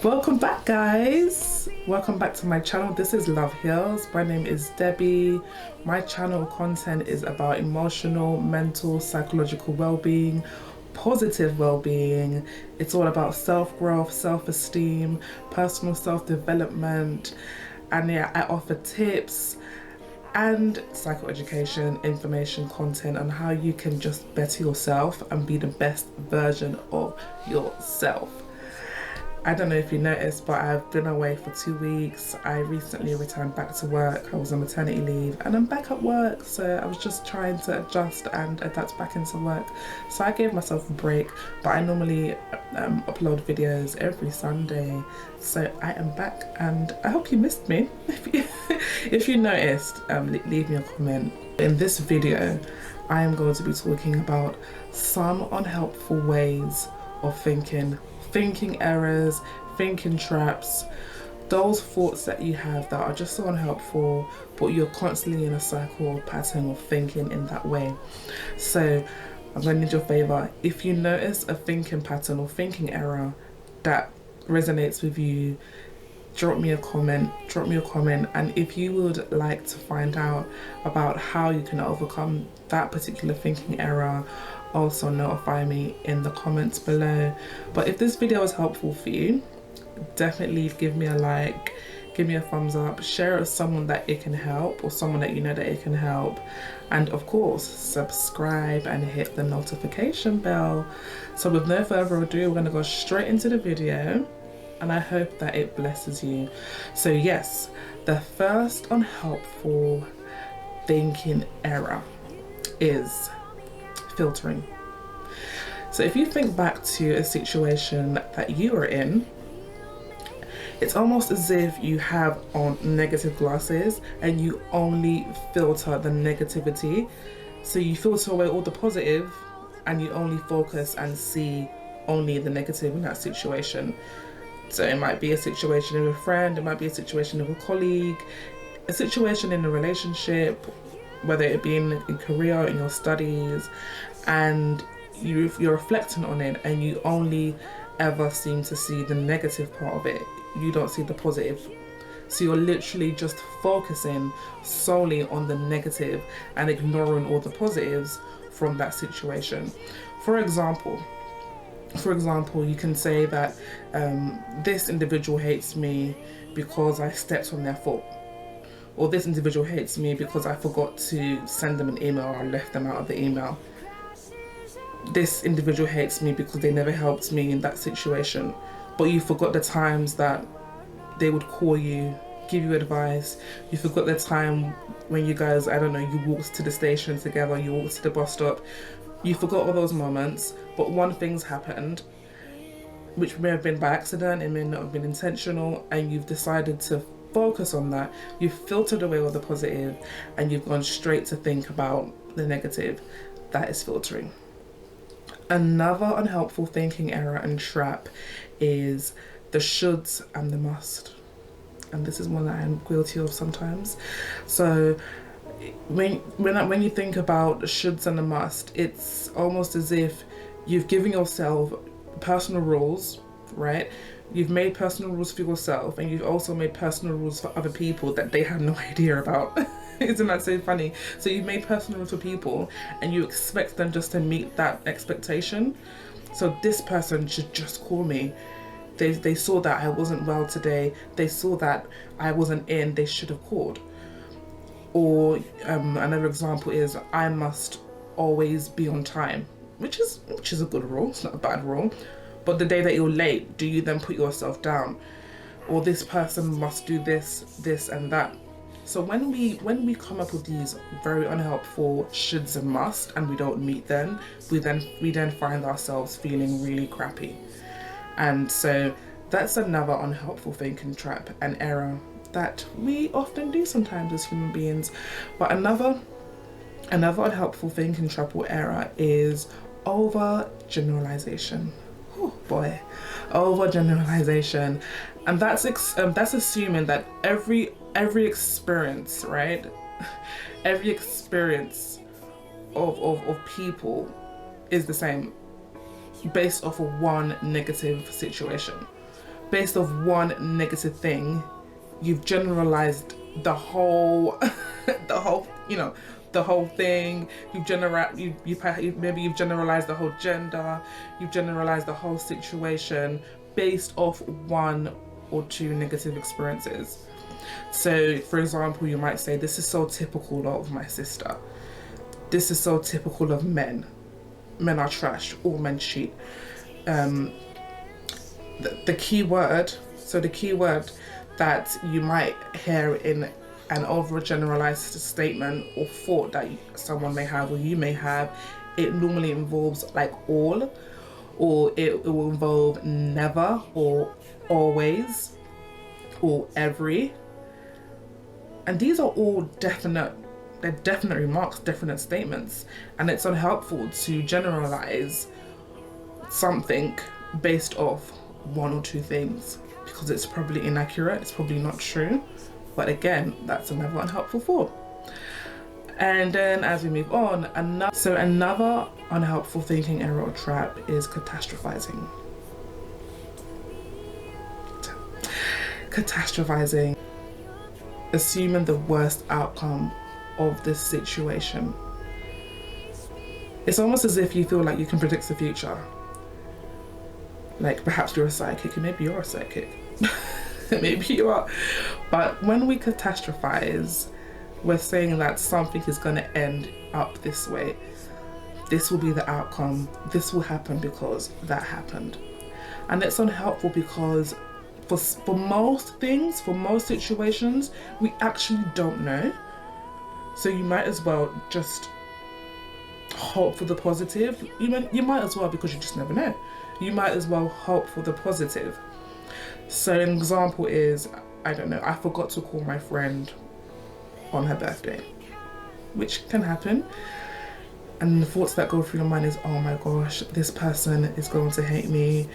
Welcome back, guys. Welcome back to my channel. This is Love Heals. My name is Debbie. My channel content is about emotional, mental, psychological well-being, positive well-being. It's all about self-growth, self-esteem, personal self-development, and yeah, I offer tips and psychoeducation, information, content on how you can just better yourself and be the best version of yourself. I don't know if you noticed, but I've been away for 2 weeks. I recently returned back to work. I was on maternity leave and I'm back at work. So I was just trying to adjust and adapt back into work. So I gave myself a break, but I normally upload videos every Sunday. So I am back and I hope you missed me. If you noticed, leave me a comment. In this video, I am going to be talking about some unhelpful ways of thinking errors, thinking traps, those thoughts that you have that are just so unhelpful, but you're constantly in a cycle or pattern of thinking in that way. So I'm going to need your favor. If you notice a thinking pattern or thinking error that resonates with you, drop me a comment. And if you would like to find out about how you can overcome that particular thinking error, also notify me in the comments below. But if this video was helpful for you, definitely give me a like, give me a thumbs up, share it with someone that it can help or someone that you know that it can help, and of course subscribe and hit the notification bell. So with no further ado, we're going to go straight into the video and I hope that it blesses you. So yes, the first unhelpful thinking error is filtering. So if you think back to a situation that you were in, it's almost as if you have on negative glasses and you only filter the negativity. So you filter away all the positive and you only focus and see only the negative in that situation. So it might be a situation with a friend, it might be a situation with a colleague, a situation in a relationship, whether it be in career, in your studies, and you're reflecting on it and you only ever seem to see the negative part of it. You don't see the positive. So you're literally just focusing solely on the negative and ignoring all the positives from that situation. For example, you can say that this individual hates me because I stepped on their foot. Or this individual hates me because I forgot to send them an email or I left them out of the email. This individual hates me because they never helped me in that situation. But you forgot the times that they would call you, give you advice. You forgot the time when you guys, I don't know, you walked to the station together, you walked to the bus stop. You forgot all those moments, but one thing's happened, which may have been by accident, it may not have been intentional, and you've decided to focus on that. You've filtered away all the positive and you've gone straight to think about the negative. That is filtering. Another unhelpful thinking error and trap is the shoulds and the must. And this is one that I'm guilty of sometimes. So when you think about the shoulds and the must, it's almost as if you've given yourself personal rules, right? You've made personal rules for yourself and you've also made personal rules for other people that they have no idea about. Isn't that so funny? So you've made personal rules for people and you expect them just to meet that expectation. So this person should just call me. They saw that I wasn't well today. They saw that I wasn't in. They should have called. Or another example is I must always be on time, which is a good rule. It's not a bad rule. But the day that you're late, do you then put yourself down? Or this person must do this and that. So when we come up with these very unhelpful shoulds and musts and we don't meet them, we then find ourselves feeling really crappy. And so that's another unhelpful thinking trap and error that we often do sometimes as human beings. But another unhelpful thinking trap or error is overgeneralization. Oh boy, overgeneralization. And that's assuming that every experience, right? Every experience of people is the same based off of one negative situation. based off one negative thing, you've generalized the whole the whole thing. Maybe you've generalized the whole gender, you've generalized the whole situation based off one or two negative experiences. So for example, you might say, this is so typical of my sister, this is so typical of men are trash, all men cheat. The key word that you might hear in an overgeneralized statement or thought that someone may have or you may have, it normally involves like all, or it will involve never, or always, or every. And these are all definite remarks, definite statements, and it's unhelpful to generalize something based off one or two things, because it's probably inaccurate, it's probably not true. But again, that's another unhelpful thought. And then as we move on, another unhelpful thinking error or trap is catastrophizing. Catastrophizing, assuming the worst outcome of this situation. It's almost as if you feel like you can predict the future. Like perhaps you're a psychic, and maybe you're a psychic. Maybe you are. But when we catastrophize, we're saying that something is going to end up this way. This will be the outcome. This will happen because that happened. And it's unhelpful because for most things, for most situations, we actually don't know. So you might as well just hope for the positive. You might as well, because you just never know. You might as well hope for the positive. So an example is, I don't know, I forgot to call my friend on her birthday, which can happen. And the thoughts that go through your mind is, oh my gosh, this person is going to hate me.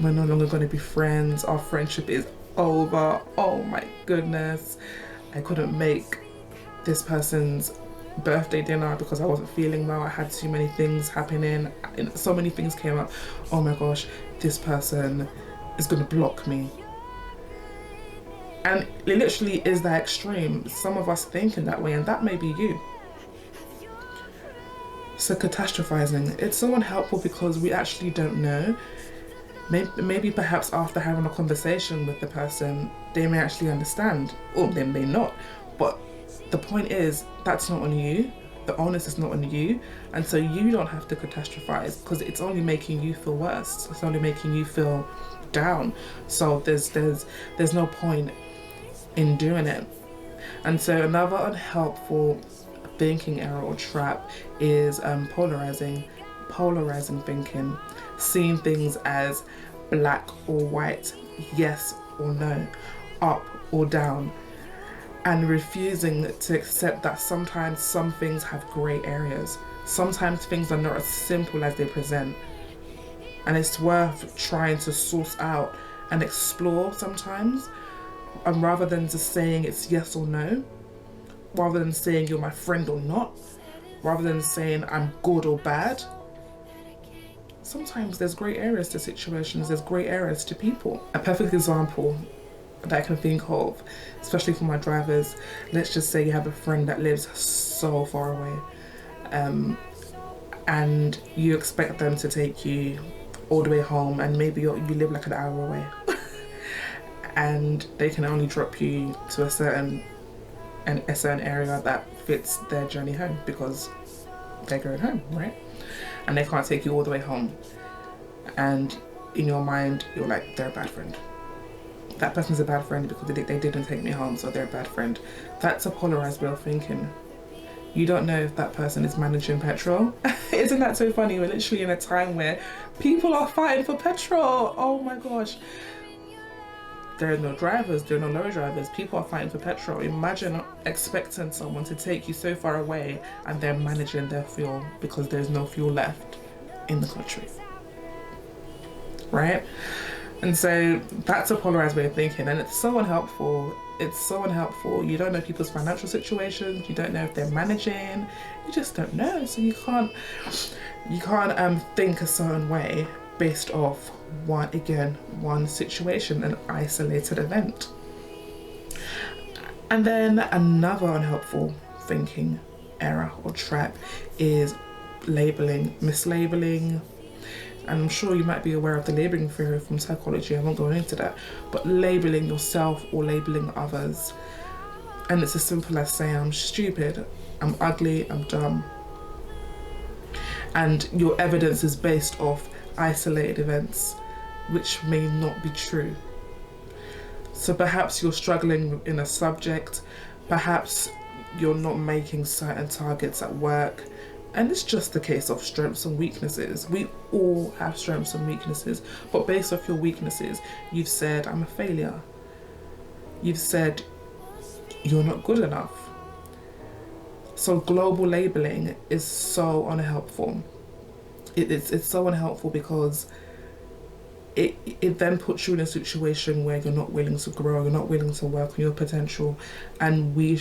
We're no longer going to be friends. Our friendship is over. Oh my goodness. I couldn't make this person's birthday dinner because I wasn't feeling well. I had too many things happening. So many things came up. Oh my gosh, this person is going to block me. And it literally is that extreme. Some of us think in that way, and that may be you. So catastrophizing, it's so unhelpful because we actually don't know. Maybe perhaps after having a conversation with the person, they may actually understand, or they may not. But the point is, that's not on you. The onus is not on you. And so you don't have to catastrophize, because it's only making you feel worse. It's only making you feel down. So there's no point in doing it. And so another unhelpful thinking error or trap is polarizing thinking, seeing things as black or white, yes or no, up or down, and refusing to accept that sometimes some things have gray areas. Sometimes things are not as simple as they present, and it's worth trying to source out and explore sometimes, and rather than just saying it's yes or no, rather than saying you're my friend or not, rather than saying I'm good or bad. Sometimes there's grey areas to situations, there's grey areas to people. A perfect example that I can think of, especially for my drivers, let's just say you have a friend that lives so far away, and you expect them to take you all the way home, and maybe you live like an hour away and they can only drop you to a certain area that fits their journey home because they're going home, right? And they can't take you all the way home. And in your mind, you're like, they're a bad friend. That person's a bad friend because they didn't take me home, so they're a bad friend. That's a polarized way of thinking. You don't know if that person is managing petrol. Isn't that so funny? We're literally in a time where people are fighting for petrol. Oh my gosh. There are no drivers, there are no lorry drivers, people are fighting for petrol. Imagine expecting someone to take you so far away and they're managing their fuel because there's no fuel left in the country, right? And so that's a polarized way of thinking, and it's so unhelpful. It's so unhelpful. You don't know people's financial situations, you don't know if they're managing, you just don't know. So you can't think a certain way based off one situation, an isolated event. And then another unhelpful thinking error or trap is labeling, mislabeling. And I'm sure you might be aware of the labeling theory from psychology, I'm not going into that, but labeling yourself or labeling others. And it's as simple as saying, I'm stupid, I'm ugly, I'm dumb. And your evidence is based off isolated events, which may not be true. So perhaps you're struggling in a subject, perhaps you're not making certain targets at work, and it's just a case of strengths and weaknesses. We all have strengths and weaknesses, but based off your weaknesses, you've said, I'm a failure. You've said, you're not good enough. So global labeling is so unhelpful. It's so unhelpful because it then puts you in a situation where you're not willing to grow, you're not willing to work on your potential. And we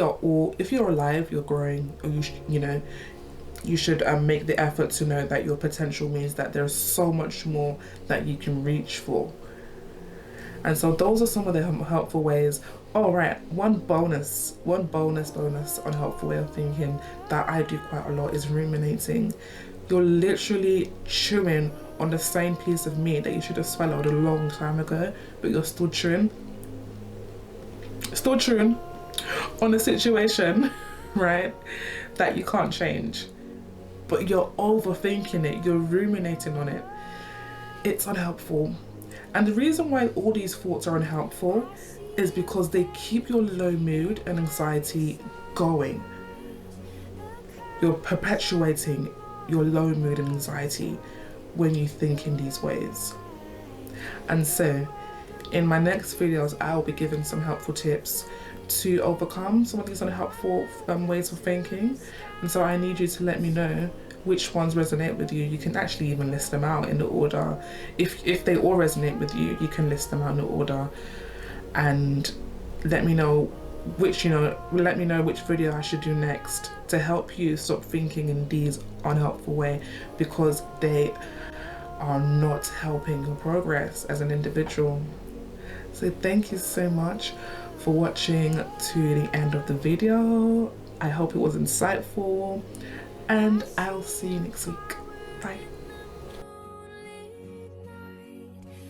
are all, if you're alive, you're growing, or you should make the effort to know that your potential means that there's so much more that you can reach for. And so those are some of the helpful ways. Oh right, one bonus unhelpful way of thinking that I do quite a lot is ruminating. You're literally chewing on the same piece of meat that you should have swallowed a long time ago, but you're still chewing on a situation, right, that you can't change. But you're overthinking it, you're ruminating on it. It's unhelpful. And the reason why all these thoughts are unhelpful is because they keep your low mood and anxiety going. You're perpetuating your low mood and anxiety when you think in these ways. And so in my next videos, I'll be giving some helpful tips to overcome some of these unhelpful ways of thinking. And so I need you to let me know which ones resonate with you. You can actually even list them out in the order. If they all resonate with you, you can list them out in the order, and let me know which video I should do next to help you stop thinking in these unhelpful ways, because they are not helping your progress as an individual. So thank you so much for watching to the end of the video. I hope it was insightful, and I'll see you next week. Bye.